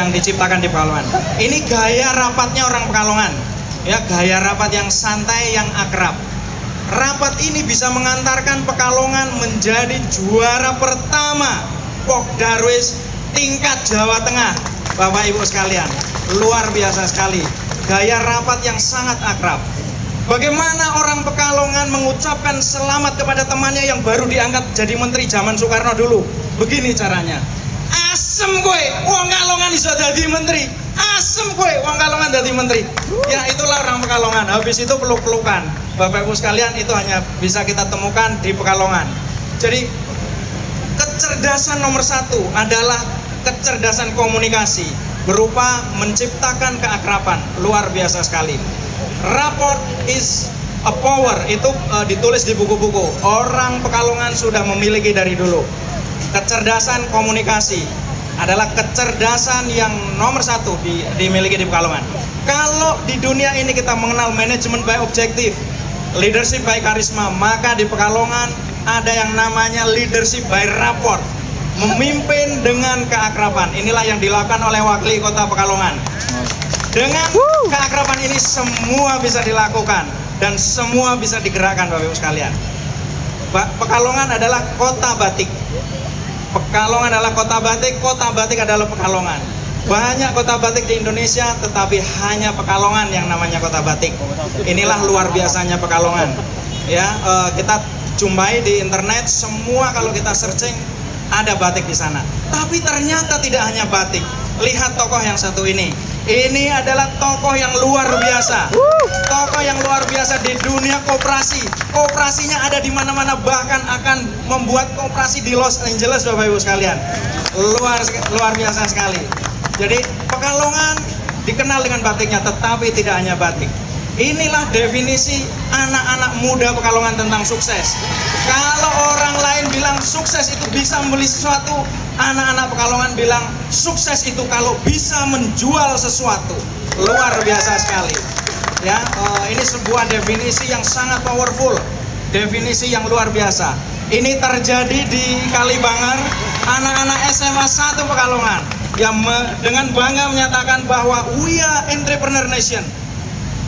yang diciptakan di Pekalongan. Ini gaya rapatnya orang Pekalongan, ya, gaya rapat yang santai, yang akrab. Rapat ini bisa mengantarkan Pekalongan menjadi juara pertama Pok Darwis tingkat Jawa Tengah. Bapak Ibu sekalian, luar biasa sekali. Gaya rapat yang sangat akrab. Bagaimana orang Pekalongan mengucapkan selamat kepada temannya yang baru diangkat jadi menteri zaman Soekarno dulu? Begini caranya. Asem gue, wong Kalongan bisa jadi menteri. Asem gue, wong Kalongan jadi menteri. Ya itulah orang Pekalongan. Habis itu peluk-pelukan. Bapak Ibu sekalian, itu hanya bisa kita temukan di Pekalongan. Jadi kecerdasan nomor satu adalah kecerdasan komunikasi berupa menciptakan keakraban. Luar biasa sekali. Rapport is a power, itu ditulis di buku-buku. Orang Pekalongan sudah memiliki dari dulu. Kecerdasan komunikasi adalah kecerdasan yang nomor satu dimiliki di Pekalongan. Kalau di dunia ini kita mengenal manajemen by objektif, leadership by karisma, maka di Pekalongan ada yang namanya leadership by rapport, memimpin dengan keakraban. Inilah yang dilakukan oleh wakil kota Pekalongan. Dengan keakraban ini semua bisa dilakukan dan semua bisa digerakkan, Bapak Ibu sekalian. Pekalongan adalah kota batik. Pekalongan adalah kota batik adalah Pekalongan. Banyak kota batik di Indonesia, tetapi hanya Pekalongan yang namanya kota batik. Inilah luar biasanya Pekalongan. Ya, kita jumpai di internet, semua kalau kita searching ada batik di sana. Tapi ternyata tidak hanya batik. Lihat tokoh yang satu ini. Ini adalah tokoh yang luar biasa. Tokoh yang luar biasa di dunia koperasi. Koperasinya ada di mana-mana, bahkan akan membuat koperasi di Los Angeles, Bapak Ibu sekalian. Luar biasa sekali. Jadi Pekalongan dikenal dengan batiknya, tetapi tidak hanya batik. Inilah definisi anak-anak muda Pekalongan tentang sukses. Kalau orang lain bilang sukses itu bisa membeli sesuatu, anak-anak Pekalongan bilang sukses itu kalau bisa menjual sesuatu. Luar biasa sekali. Ya, ini sebuah definisi yang sangat powerful, definisi yang luar biasa. Ini terjadi di Kalibangar, anak-anak SMA 1 Pekalongan yang dengan bangga menyatakan bahwa we are entrepreneur nation.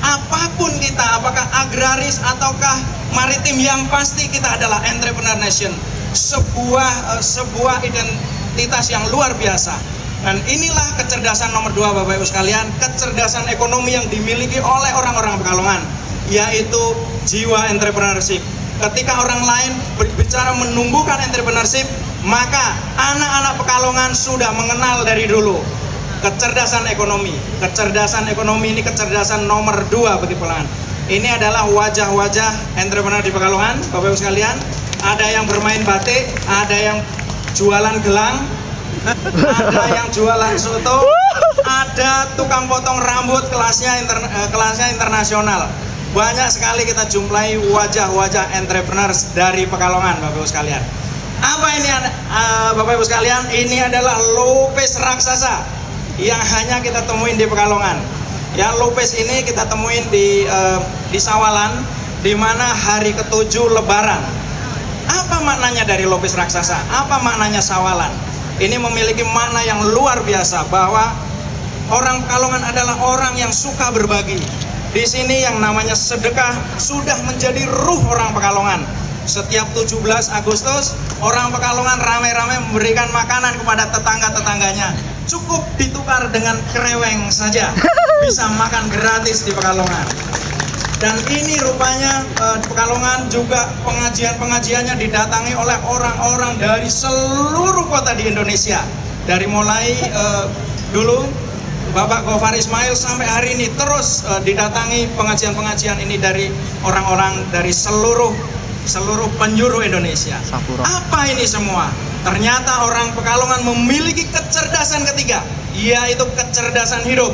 Apapun kita, apakah agraris ataukah maritim, yang pasti kita adalah entrepreneur nation. Sebuah identitas yang luar biasa. Dan inilah kecerdasan nomor 2, Bapak Ibu sekalian, kecerdasan ekonomi yang dimiliki oleh orang-orang Pekalongan, yaitu jiwa entrepreneurship. Ketika orang lain berbicara menumbuhkan entrepreneurship, maka anak-anak Pekalongan sudah mengenal dari dulu kecerdasan ekonomi. Kecerdasan ekonomi ini kecerdasan nomor 2 bagi Pekalongan. Ini adalah wajah-wajah entrepreneur di Pekalongan, Bapak Ibu sekalian. Ada yang bermain batik, ada yang jualan gelang, ada yang jualan soto, ada tukang potong rambut kelasnya internasional. Banyak sekali kita jumpai wajah-wajah entrepreneur dari Pekalongan, Bapak Ibu sekalian. Apa ini, Bapak Ibu sekalian? Ini adalah Lopez raksasa yang hanya kita temuin di Pekalongan. Ya, Lopez ini kita temuin di Sawalan, di mana hari ke-7 Lebaran. Apa maknanya dari Lopez raksasa? Apa maknanya Sawalan? Ini memiliki makna yang luar biasa, bahwa orang Pekalongan adalah orang yang suka berbagi. Di sini yang namanya sedekah sudah menjadi ruh orang Pekalongan. Setiap 17 Agustus, orang Pekalongan ramai-ramai memberikan makanan kepada tetangga-tetangganya. Cukup ditukar dengan kreweng saja, bisa makan gratis di Pekalongan. Dan ini rupanya Pekalongan juga pengajian-pengajiannya didatangi oleh orang-orang dari seluruh kota di Indonesia. Dari mulai dulu Bapak Gofar Ismail sampai hari ini terus didatangi pengajian-pengajian ini dari orang-orang dari seluruh penjuru Indonesia. Apa ini semua? Ternyata orang Pekalongan memiliki kecerdasan ketiga, yaitu kecerdasan hidup.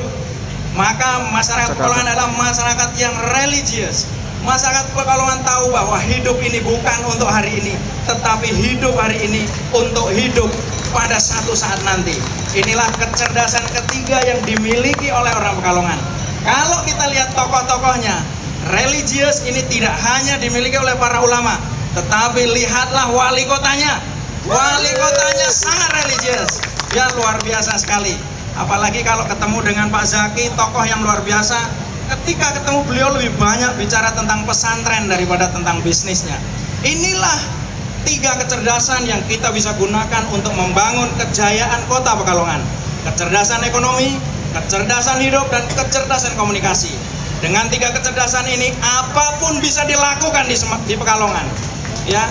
Maka masyarakat Pekalongan adalah masyarakat yang religius. Masyarakat Pekalongan tahu bahwa hidup ini bukan untuk hari ini, tetapi hidup hari ini untuk hidup pada satu saat nanti. Inilah kecerdasan ketiga yang dimiliki oleh orang Pekalongan. Kalau kita lihat tokoh-tokohnya, religius ini tidak hanya dimiliki oleh para ulama, tetapi lihatlah wali kotanya. Wali kotanya sangat religius. Ya, luar biasa sekali. Apalagi kalau ketemu dengan Pak Zaki, tokoh yang luar biasa. Ketika ketemu beliau lebih banyak bicara tentang pesantren daripada tentang bisnisnya. Inilah 3 kecerdasan yang kita bisa gunakan untuk membangun kejayaan kota Pekalongan. Kecerdasan ekonomi, kecerdasan hidup, dan kecerdasan komunikasi. Dengan 3 kecerdasan ini, apapun bisa dilakukan di Pekalongan. Ya,